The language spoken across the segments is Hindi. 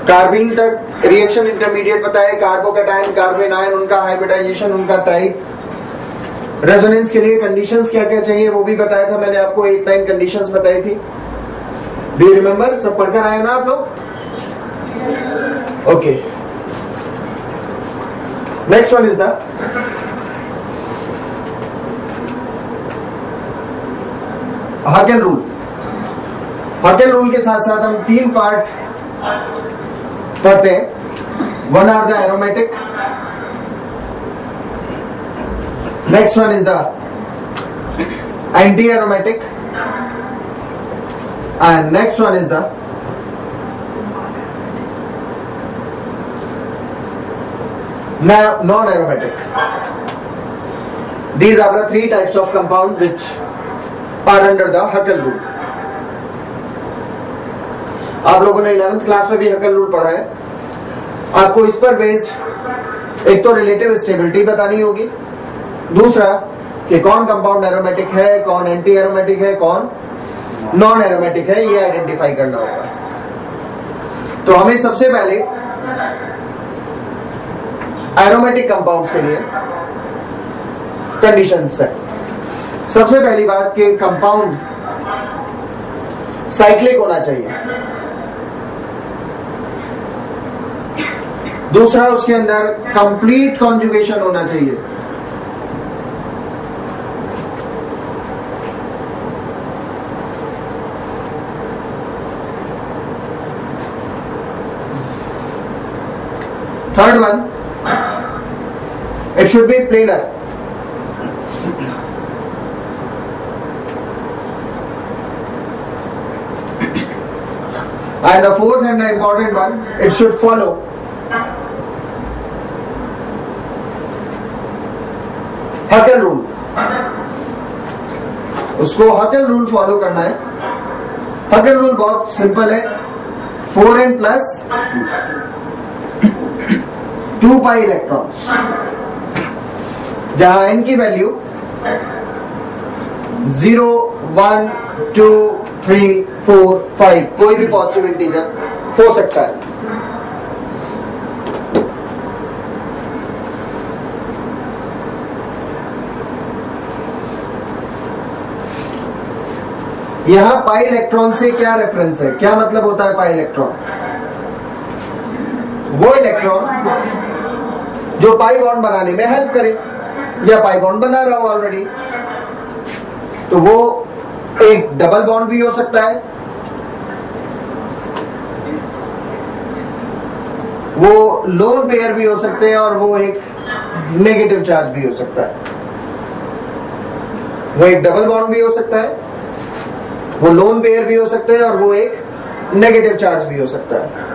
कार्बीन तक रिएक्शन इंटरमीडिएट बताया, कार्बोकैटायन, कार्बेनायन, उनका हाइब्रिडाइजेशन, उनका टाइप, रेजोनेंस के लिए कंडीशंस क्या क्या चाहिए वो भी बताया था मैंने आपको, 8-9 कंडीशंस बताई थी। Do you remember? सब पढ़कर आए ना आप लोग? Okay, next one is the Huckel rule. Huckel rule के साथ साथ हम 3 पार्ट पढ़ते हैं। One are the aromatic, next one is the anti aromatic, and next one is the non aromatic. These are the 3 types of compound which are under the Haeckel rule. आप लोगों ने 11th क्लास में भी Haeckel रूल पढ़ा है। आपको इस पर बेस्ड एक तो रिलेटिव स्टेबिलिटी बतानी होगी, दूसरा कि कौन कंपाउंड एरोमेटिक है, कौन एंटी एरोमेटिक है, कौन नॉन एरोमेटिक है, ये आइडेंटिफाई करना होगा। तो हमें सबसे पहले एरोमेटिक कंपाउंड्स के लिए कंडीशंस है। सबसे पहली बात कि कंपाउंड साइक्लिक होना चाहिए, दूसरा उसके अंदर कंप्लीट कॉन्जुगेशन होना चाहिए, third one, it should be planar, and the fourth and the important one, it should follow Haeckel rule। उसको Haeckel rule फॉलो करना है। Haeckel rule बहुत सिंपल है, 4n plus 2 pi इलेक्ट्रॉन्स, जहां n की वैल्यू 0, 1, 2, 3, 4, 5 कोई भी पॉजिटिव इंटीजर हो सकता है। यहां पाई इलेक्ट्रॉन से क्या रेफरेंस है, क्या मतलब होता है पाई इलेक्ट्रॉन? वो इलेक्ट्रॉन जो पाई बॉन्ड बनाने में हेल्प करे, या पाई बॉन्ड बना रहा हो ऑलरेडी, तो वो एक डबल बॉन्ड भी हो सकता है, वो लोन पेयर भी हो सकते हैं, और वो एक नेगेटिव चार्ज भी हो सकता है। वो एक डबल बॉन्ड भी हो सकता है, वो लोन पेयर भी हो सकते हैं, और वो एक नेगेटिव चार्ज भी हो सकता है।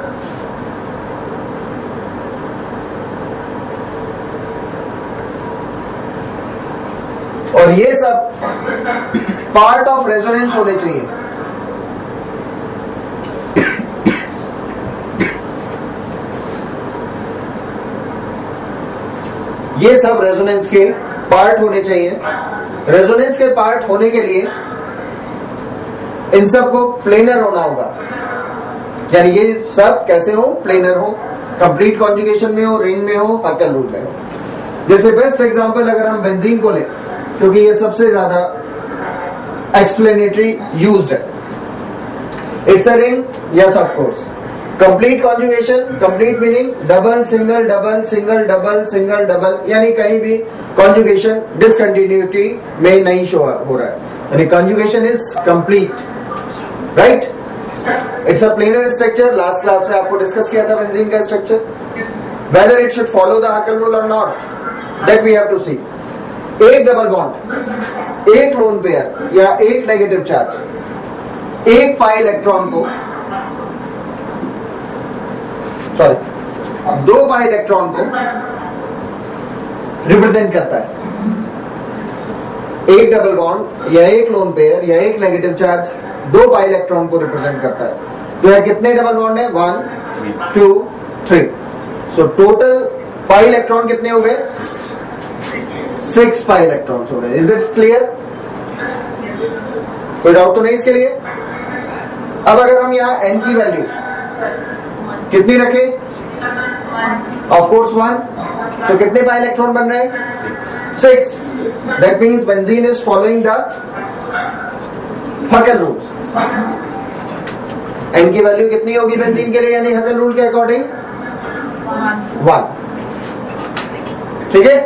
और ये सब पार्ट ऑफ रेजोनेंस होने चाहिए। ये सब रेजोनेंस के पार्ट होने चाहिए। रेजोनेंस के पार्ट होने के लिए इन सब को प्लेनर होना होगा, यानी ये सब कैसे हो? प्लेनर हो, कंप्लीट कॉन्जुगेशन में हो, रिंग में हो, Haeckel रूल में हो। जैसे बेस्ट एग्जांपल अगर हम बेंजीन को लें, क्योंकि ये सबसे ज्यादा एक्सप्लेनेटरी यूज्ड है। It's a ring, yes of course. Complete conjugation, complete meaning double single double single double single double, यानी कहीं भी कॉन्जुगेशन डिसकंटिन्यूटी में नहीं शो हो रहा है, यानी conjugation is complete, right? It's a planar structure. Last class में आपको डिस्कस किया था बेंजीन का structure, whether it should follow the Haeckel rule और not, that we have to see. एक डबल बॉन्ड, एक लोन पेयर या एक नेगेटिव चार्ज, एक पाई इलेक्ट्रॉन को, सॉरी, 2 पाई इलेक्ट्रॉन को रिप्रेजेंट करता है। एक डबल बॉन्ड या एक लोन पेयर या एक नेगेटिव चार्ज 2 पाई इलेक्ट्रॉन को रिप्रेजेंट करता है। तो यह कितने डबल बॉन्ड है? 1, 2, 3। सो टोटल पाई इलेक्ट्रॉन कितने हो गए? 6 पाई इलेक्ट्रॉन्स हो गए। Is this clear? कोई डाउट तो नहीं इसके लिए? अब अगर हम यहां n की वैल्यू कितनी रखे? Of course 1. तो कितने पाई इलेक्ट्रॉन बन रहे हैं? 6. That means benzene is following the Huckel rule. N की वैल्यू कितनी होगी बेंजीन के लिए, यानी हकेल रूल के अकॉर्डिंग 1. ठीक है?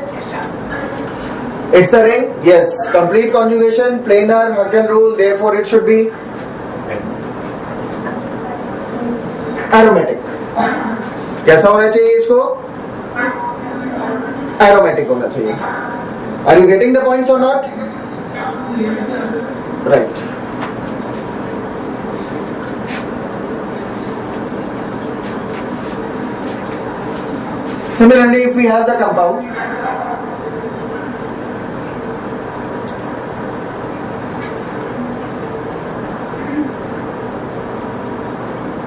It's a ring. Yes. Complete conjugation, planar, Huckel rule. Therefore, it should be aromatic. कैसा होना चाहिए इसको? Aromatic होना चाहिए. Are you getting the points or not? Right. Similarly, if we have the compound,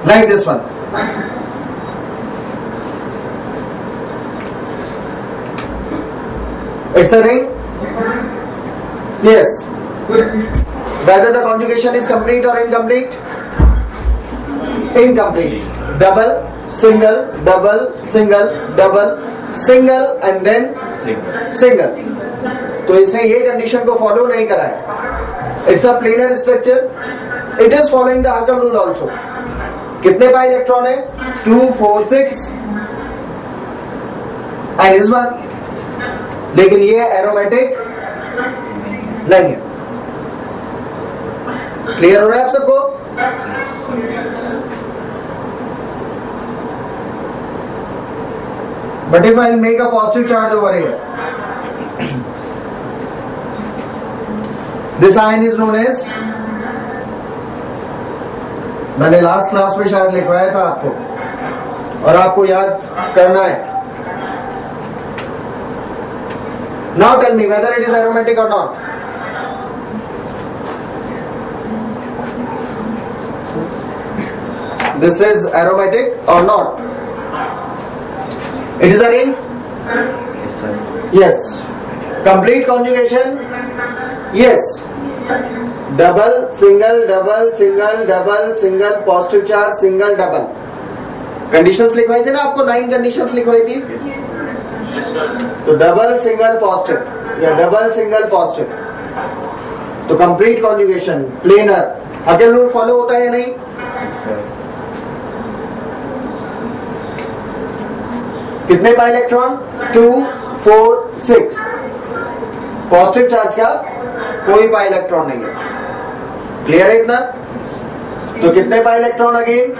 like this one, it's a ring. Yes. Whether the conjugation is complete or incomplete? Incomplete. Double, single, double, single, double, single and then single. तो इसने ये कंडीशन को फॉलो नहीं करा है. It's a planar structure. It is following the Huckel rule also. कितने पाई इलेक्ट्रॉन है? 2, 4, 6 एंड इस वन. लेकिन ये एरोमेटिक नहीं है. क्लियर हो रहा है आप सबको? But if I make a positive charge over here, this ion is known as, मैंने लास्ट क्लास में शायद लिखवाया था आपको और आपको याद करना है. Now tell me whether it is aromatic और नॉट. दिस इज एरोमेटिक और not. It is a ring. Yes. Complete conjugation. Yes. Double, single, double, single, double, single, positive charge, single, double. Conditions लिखवाई थी ना आपको, 9 कंडीशंस लिखवाई थी. तो डबल, सिंगल, पॉजिटिव या डबल, सिंगल, पॉजिटिव. तो complete conjugation, planar, Huckel rule follow होता है या नहीं? कितने पाई इलेक्ट्रॉन? 2, 4, 6. पॉजिटिव चार्ज का कोई पाई इलेक्ट्रॉन नहीं है. क्लियर है इतना? तो कितने पाई इलेक्ट्रॉन अगेन?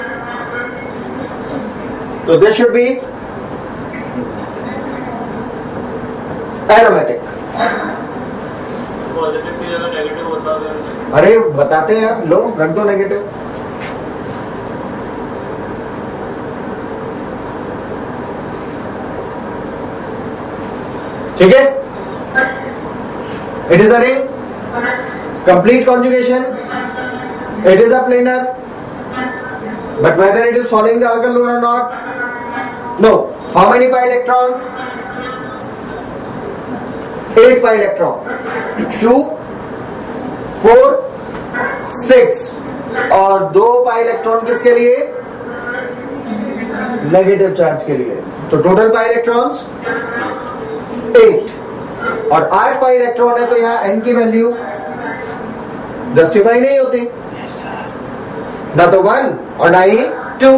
तो this should B aromatic. Positive की जगह नेगेटिव होता है. अरे बताते हैं, लो रख दो नेगेटिव. ठीक है? It is a ring. Complete conjugation. It is a planar. But whether it is following the Huckel rule or not? No. How many pi electron? 8 pi electron. 2, 4, 6. और 2 pi electron किसके लिए? नेगेटिव चार्ज के लिए. तो टोटल pi electrons 8. और 8 pi electron है तो यहाँ n की वैल्यू जस्टिफाई नहीं होती. ना तो 1 और ना ही 2.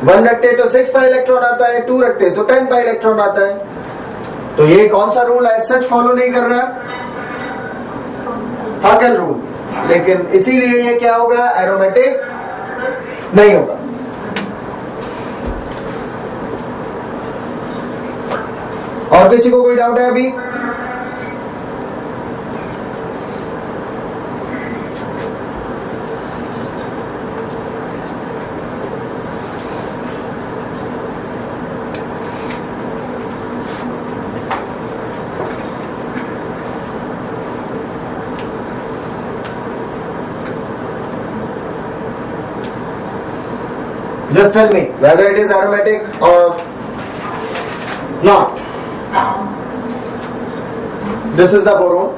1 रखते तो 6 पाई इलेक्ट्रॉन आता है, 2 रखते तो 10 पाई इलेक्ट्रॉन आता है. तो ये कौन सा रूल एज सच फॉलो नहीं कर रहा? Hückel rule. लेकिन इसीलिए ये क्या होगा? एरोमेटिक नहीं होगा. और किसी को कोई डाउट है अभी? Just tell me whether it is aromatic or not. This is the boron.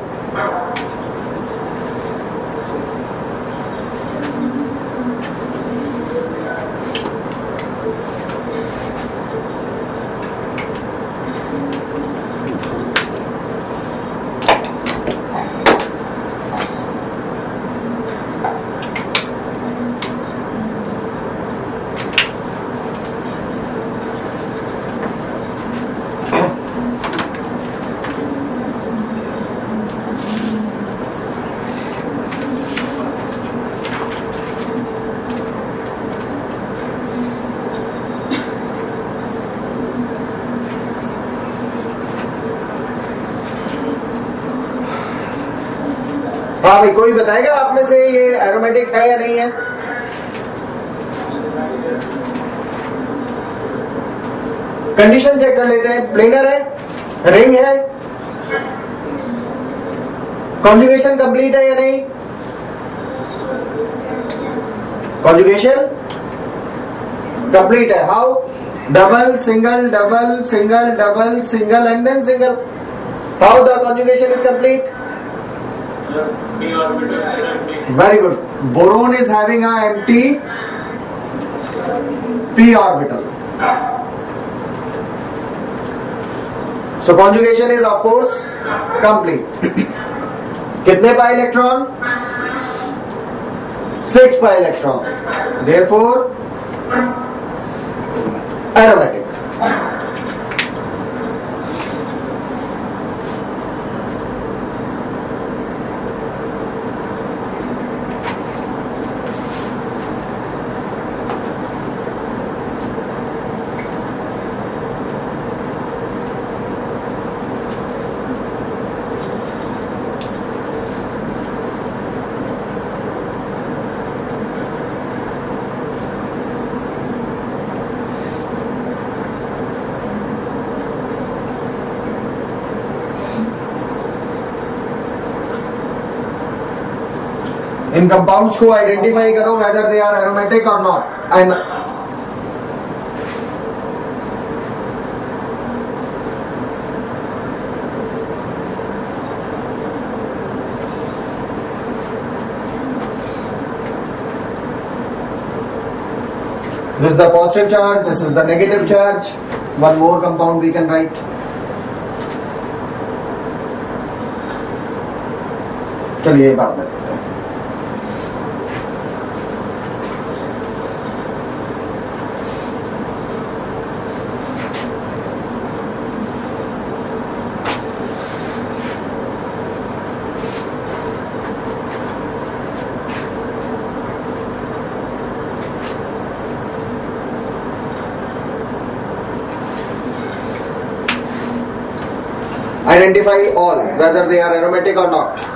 हाँ भाई, कोई बताएगा आप में से ये एरोमेटिक है या नहीं है? कंडीशन चेक कर लेते हैं। प्लेनर है, रिंग है, कॉन्जुगेशन कंप्लीट है या नहीं? कॉन्जुगेशन कंप्लीट है। How? Double single double single double single and then single. How the conjugation is complete? p orbital is empty. Very good. Boron is having a empty p orbital. So conjugation is of course complete. कितने pi electron? 6 pi electron. Therefore aromatic. इन कंपाउंड्स को आइडेंटिफाई करो वेदर दे आर एरोमेटिक और not. And this is the positive charge, this is the negative charge. One more compound we can write. चलिए बात में identify all whether they are aromatic or not.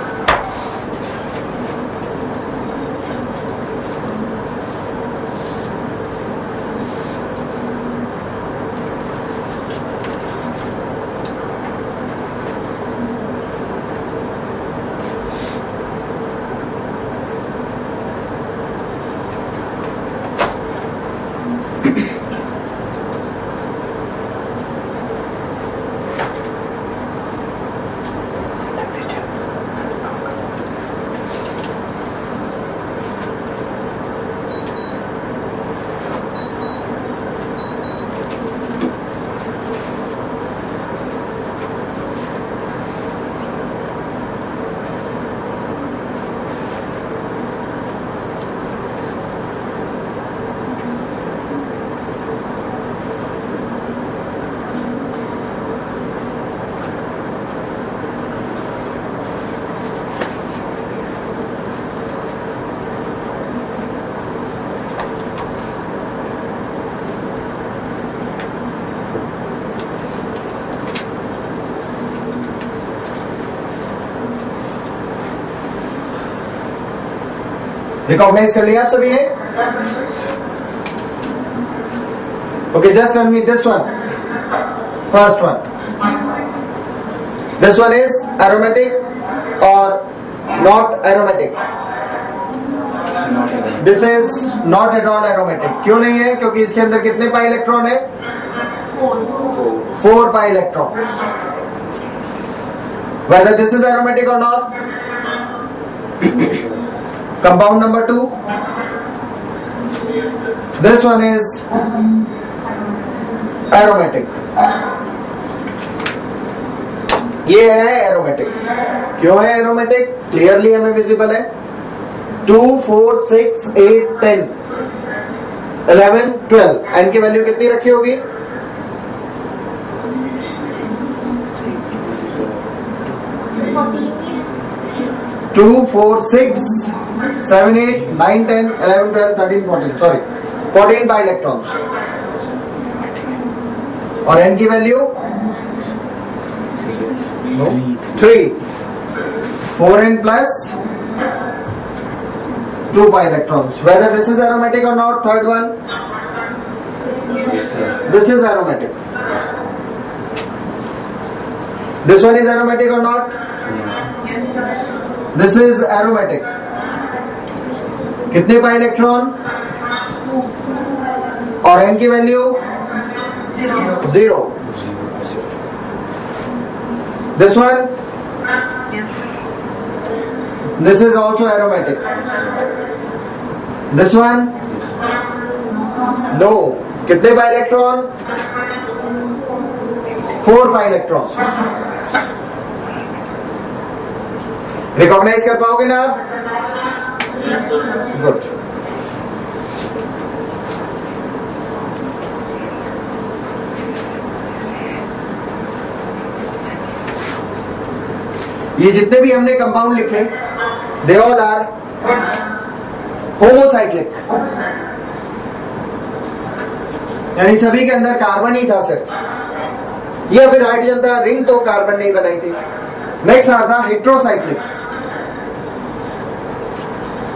Recognise कर लिया आप सभी ने? Okay, just tell me this one, first one. This one is aromatic और not aromatic? This is not at all aromatic. क्यों नहीं है? क्योंकि इसके अंदर कितने पाई इलेक्ट्रॉन है? 4 pi electron. Whether this is aromatic और not? Compound number 2, this one is aromatic. ये है एरोमेटिक. क्यों है एरोमेटिक? क्लियरली हमें विजिबल है. 2, 4, 6, 8, 10, 11, 12. एन की वैल्यू कितनी रखी होगी? 2, 4, 6, 7, 8, 9, 10, 11, 12, 13, 14. Sorry, 14 pi electrons. और n की value 3. 4n plus 2 pi electrons. Whether this is aromatic or not, third one, Yes, sir. this is aromatic. This one is aromatic or not? This is aromatic. कितने पाई इलेक्ट्रॉन? और n की value 0. This one, this is also aromatic. This one, no. कितने pi electron? 4 pi electron. Recognise कर पाओगे ना आप? गुड. ये जितने भी हमने कंपाउंड लिखे, दे ऑल आर होमोसाइक्लिक, यानी सभी के अंदर कार्बन ही था सिर्फ, या फिर हाइड्रोजन था, रिंग तो कार्बन नहीं बनाई थी. नेक्स्ट आता हेट्रोसाइक्लिक,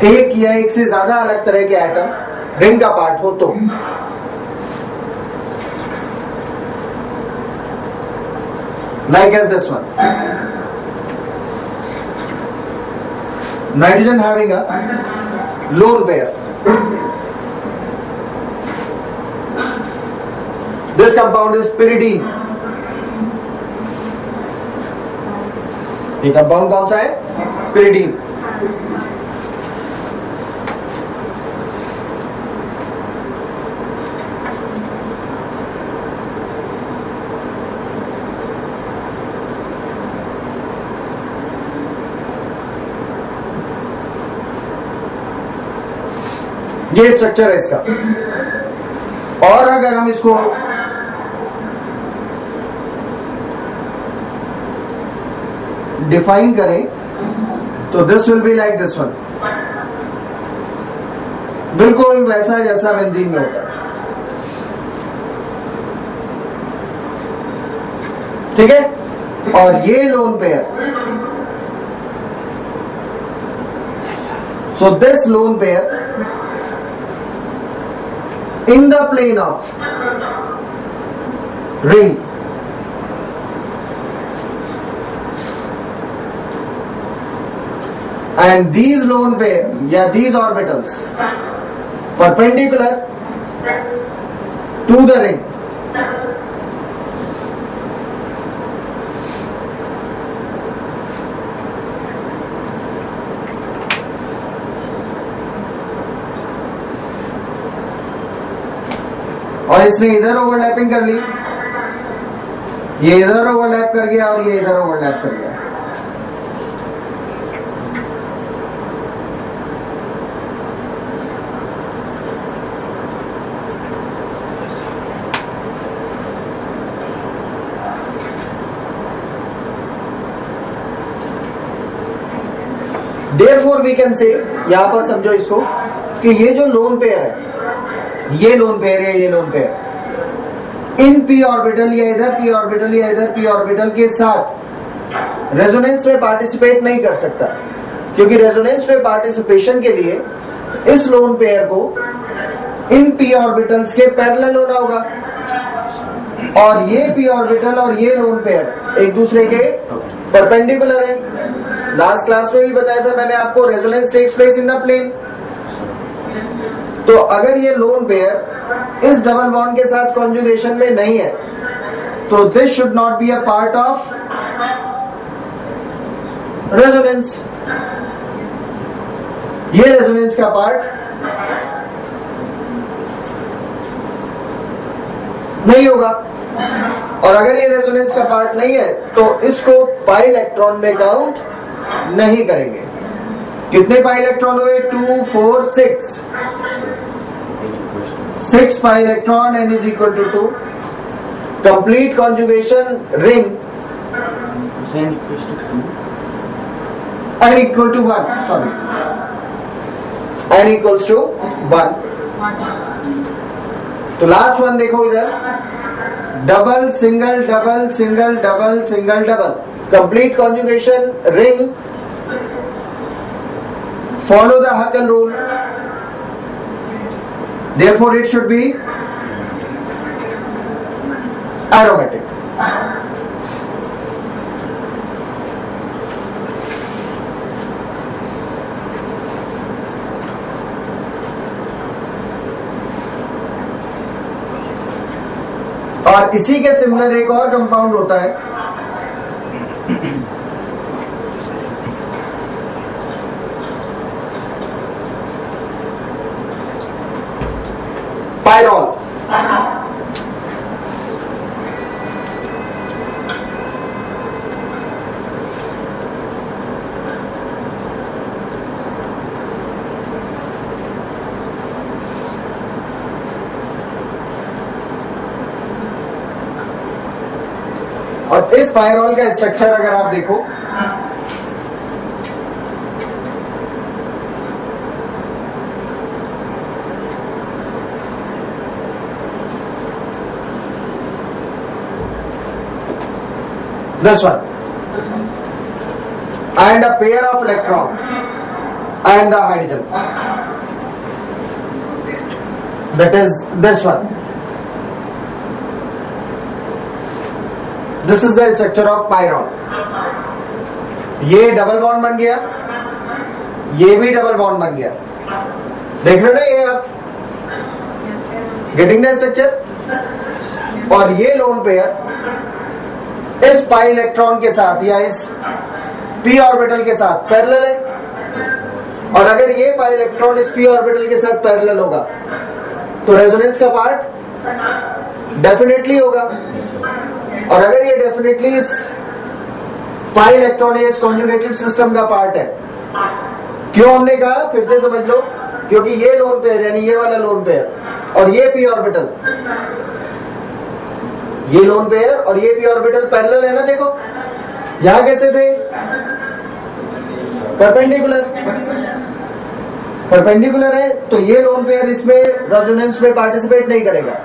एक या एक से ज्यादा अलग तरह के एटम रिंग का पार्ट हो तो. Like as this one, nitrogen having a lone pair. This compound is pyridine. ये कंपाउंड कौन सा है? pyridine. ये स्ट्रक्चर है इसका. और अगर हम इसको डिफाइन करें तो this will be like this one, बिल्कुल वैसा जैसा बेंजीन में होता है. ठीक है. और ये lone pair, so this lone pair in the plane of ring and these lone pair, yeah, these orbitals perpendicular to the ring, और इसने इधर ओवरलैपिंग कर ली, ये इधर ओवरलैप कर गया और ये इधर ओवरलैप कर गया. Therefore we can say, यहां पर समझो इसको कि ये जो लोन पेयर है, ये लोन पेयर है, ये लोन पेयर इन p ऑर्बिटल या इधर p ऑर्बिटल या इधर p ऑर्बिटल के साथ रेजोनेंस में पार्टिसिपेट नहीं कर सकता, क्योंकि रेजोनेंस में पार्टिसिपेशन के लिए इस लोन पेयर को इन p ऑर्बिटल्स के पैरेलल होना होगा. और ये p ऑर्बिटल और ये लोन पेयर एक दूसरे के परपेंडिकुलर है. लास्ट क्लास में भी बताया था मैंने आपको, resonance takes place in the plane. तो अगर ये लोन पेयर इस डबल बॉन्ड के साथ कॉन्जुगेशन में नहीं है तो this should not be a part of resonance. ये रेजोनेंस का पार्ट नहीं होगा. और अगर ये रेजोनेंस का पार्ट नहीं है तो इसको पाई इलेक्ट्रॉन में काउंट नहीं करेंगे. कितने पाई इलेक्ट्रॉन हुए? 2, 4, 6. 6 pi electron n is equal to 2. Complete conjugation ring n equal to 1. Sorry, n equals to 1. तो लास्ट वन देखो इधर, double single double single double single double. Complete conjugation ring, follow the हकल rule. therefore it should be aromatic. और इसी के सिमिलर एक और कंपाउंड होता है पायरॉल। और इस पायरॉल का स्ट्रक्चर अगर आप देखो this one and a pair of electron and the hydrogen, that is this one. This is the structure of pyron. ये डबल बॉन्ड बन गया, ये भी डबल बॉन्ड बन गया, देख रहे हो ना ये आप, गेटिंग द स्ट्रक्चर। और ये लोन पेयर इस पाई इलेक्ट्रॉन के साथ या इस पी ऑर्बिटल के साथ पैरेलल है, और अगर ये पाई इलेक्ट्रॉन इस पी ऑर्बिटल के साथ पैरेलल होगा तो रेजोनेंस का पार्ट डेफिनेटली होगा। और अगर ये डेफिनेटली इस पाई इलेक्ट्रॉन या इस कॉन्जुगेटेड सिस्टम का पार्ट है, क्यों हमने कहा फिर से समझ लो, क्योंकि ये लोन पेयर यानी ये वाला लोन पेयर और ये पी ऑर्बिटल, ये लोन पेयर और ये पी ऑर्बिटल पैरेलल है ना। देखो यहां कैसे थे, परपेंडिकुलर, परपेंडिकुलर है तो ये लोन पेयर इसमें रेजोनेंस में पार्टिसिपेट नहीं करेगा,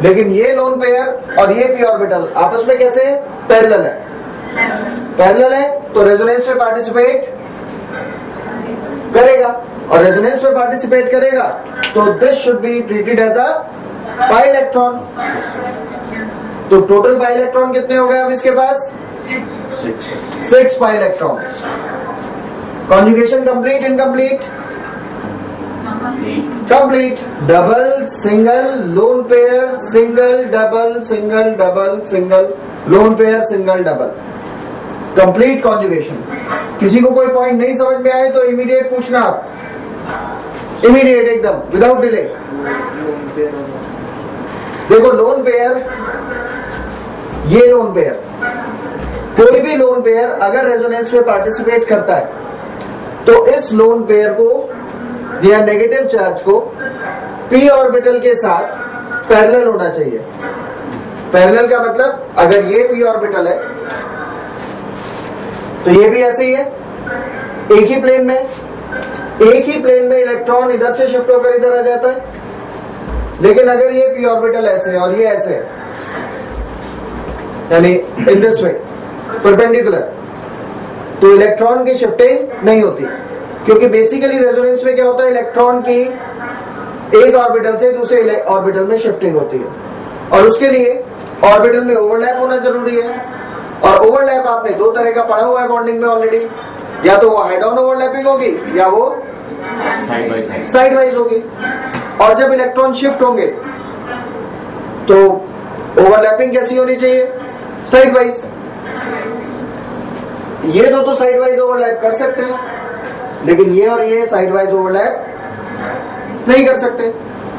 लेकिन ये लोन पेयर और ये पी ऑर्बिटल आपस में कैसे पैरेलल है, पैरेलल है तो रेजोनेंस में पार्टिसिपेट करेगा, और रेजोनेंस में पार्टिसिपेट करेगा तो this should be treated as a pi electron. तो टोटल पाई इलेक्ट्रॉन कितने हो गए अब इसके पास, 6 pi electron. Conjugation complete, incomplete, complete. Double single lone pair, single double single double single lone pair, single double, complete conjugation. किसी को कोई पॉइंट नहीं समझ में आए तो इमीडिएट पूछना आप, इमीडिएट एकदम विदाउट डिले। देखो लोन पेयर, ये लोन पेयर, कोई भी लोन पेयर अगर रेजोनेंस में पार्टिसिपेट करता है तो इस लोन पेयर को या नेगेटिव चार्ज को पी ऑर्बिटल के साथ पैरेलल होना चाहिए। पैरेलल का मतलब अगर ये पी ऑर्बिटल है तो ये भी ऐसे ही है, एक ही प्लेन में, एक ही प्लेन में इलेक्ट्रॉन इधर से शिफ्ट होकर इधर आ जाता है। लेकिन अगर ये पी ऑर्बिटल ऐसे है और ये ऐसे है, यानी इन दिस वे परपेंडिकुलर, तो इलेक्ट्रॉन की शिफ्टिंग नहीं होती, क्योंकि बेसिकली रेजोनेंस में क्या होता है, इलेक्ट्रॉन की एक ऑर्बिटल से दूसरे ऑर्बिटल में शिफ्टिंग होती है, और उसके लिए ऑर्बिटल में ओवरलैप होना जरूरी है। और ओवरलैप आपने दो तरह का पढ़ा हुआ है बॉन्डिंग में ऑलरेडी, या तो वो हेड ऑन ओवरलैपिंग होगी या वो साइड वाइज होगी। और जब इलेक्ट्रॉन शिफ्ट होंगे तो ओवरलैपिंग कैसी होनी चाहिए, साइड वाइज। ये दो तो साइड वाइज ओवरलैप कर सकते हैं, लेकिन ये और ये साइड वाइज ओवरलैप नहीं कर सकते,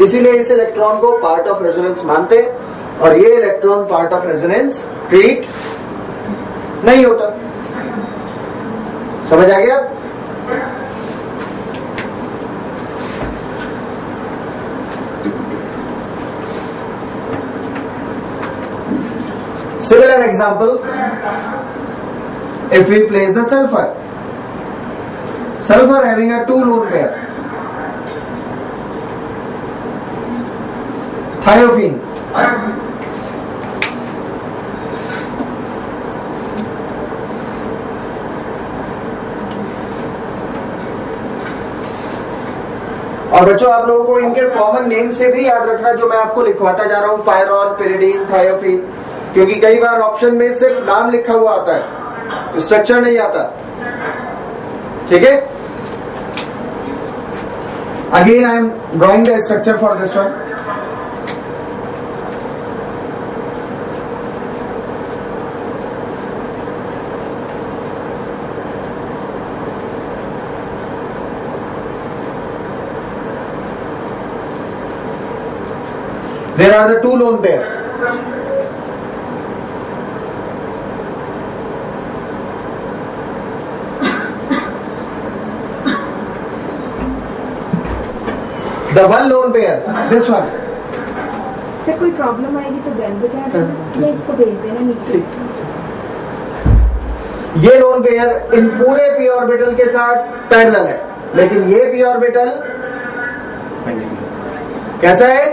इसीलिए इस इलेक्ट्रॉन को पार्ट ऑफ रेजोनेंस मानते हैं, और ये electron part of resonance treat नहीं होता। समझ आ गया? Similar example, if we place the sulfur having a 2 lone pair, thiophene, और बच्चों आप लोगों को इनके कॉमन नेम से भी याद रखना जो मैं आपको लिखवाता जा रहा हूं, पायरॉल, पिरिडीन, थायोफीन, क्योंकि कई बार ऑप्शन में सिर्फ नाम लिखा हुआ आता है, स्ट्रक्चर नहीं आता। ठीक है, again I am drawing the structure for this one. There are the two lone pair. The one lone pair, this one. Sir कोई प्रॉब्लम आएगी तो बेल बजा देना या इसको भेज देना नीचे। ये लोन पेयर इन पूरे पी ऑर्बिटल के साथ पैरेलल है, लेकिन ये पी ऑर्बिटल कैसा है?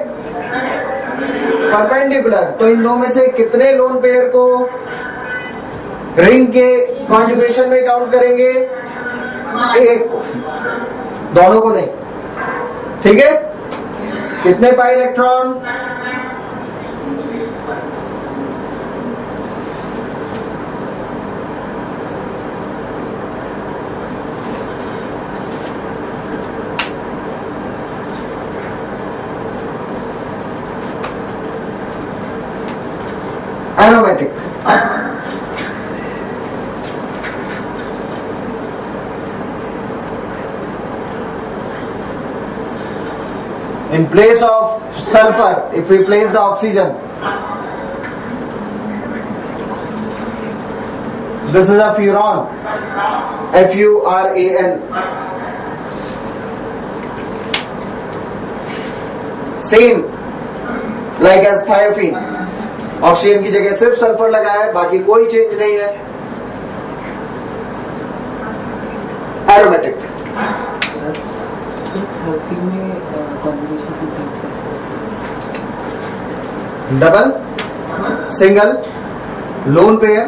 परपेंडिकुलर। तो इन दो में से कितने लोन पेयर को रिंग के कॉन्जुगेशन में काउंट करेंगे? एक को, दोनों को नहीं। ठीक है, कितने pi electron? Aromatic. In place of sulfur, if we place the oxygen, this is a furan, Furan. Same like as thiopheene, oxygen की जगह सिर्फ सल्फर लगा है, बाकी कोई चेंज नहीं है। Aromatic. Double, single, lone pair,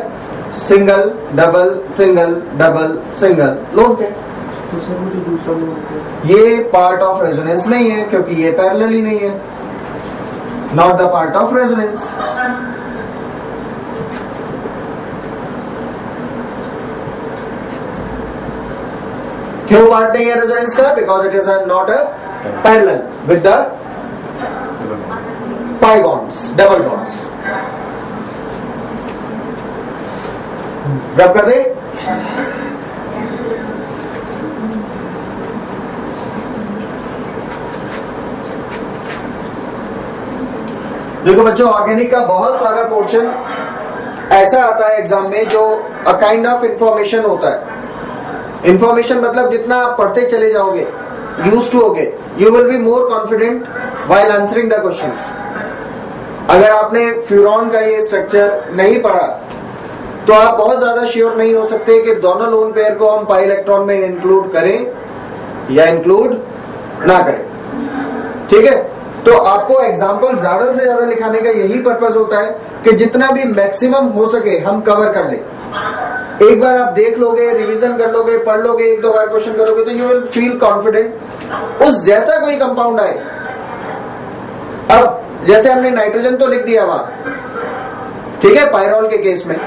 single double single double single lone pair. ये पार्ट ऑफ रेजोनेंस नहीं है क्योंकि ये पैरेलल ही नहीं है, not the part of resonance. क्यों पार्ट नहीं है रेजोनेंस का? Because it is not a parallel with the pi bonds, double bonds. रब कर दे। देखो बच्चों, ऑर्गेनिक का बहुत सारा पोर्शन ऐसा आता है एग्जाम में जो अ काइंड ऑफ इंफॉर्मेशन होता है। इंफॉर्मेशन मतलब जितना आप पढ़ते चले जाओगे, यूज टू होगे, you will be more confident while answering the questions. अगर आपने फ्यूरॉन का ये स्ट्रक्चर नहीं पढ़ा तो आप बहुत ज्यादा श्योर नहीं हो सकते कि दोनों लोन पेयर को हम पाई इलेक्ट्रॉन में इंक्लूड करें या इंक्लूड ना करें। ठीक है, तो आपको एग्जाम्पल ज्यादा से ज्यादा लिखाने का यही पर्पज होता है कि जितना भी मैक्सिमम हो सके हम कवर कर ले। एक बार आप देख लोगे, रिवीजन कर लोगे, पढ़ लोगे, एक दो बार क्वेश्चन करोगे तो यू विल फील कॉन्फिडेंट। उस जैसा कोई कंपाउंड आए, अब जैसे हमने नाइट्रोजन तो लिख दिया वहां, ठीक है, पायरॉल के केस में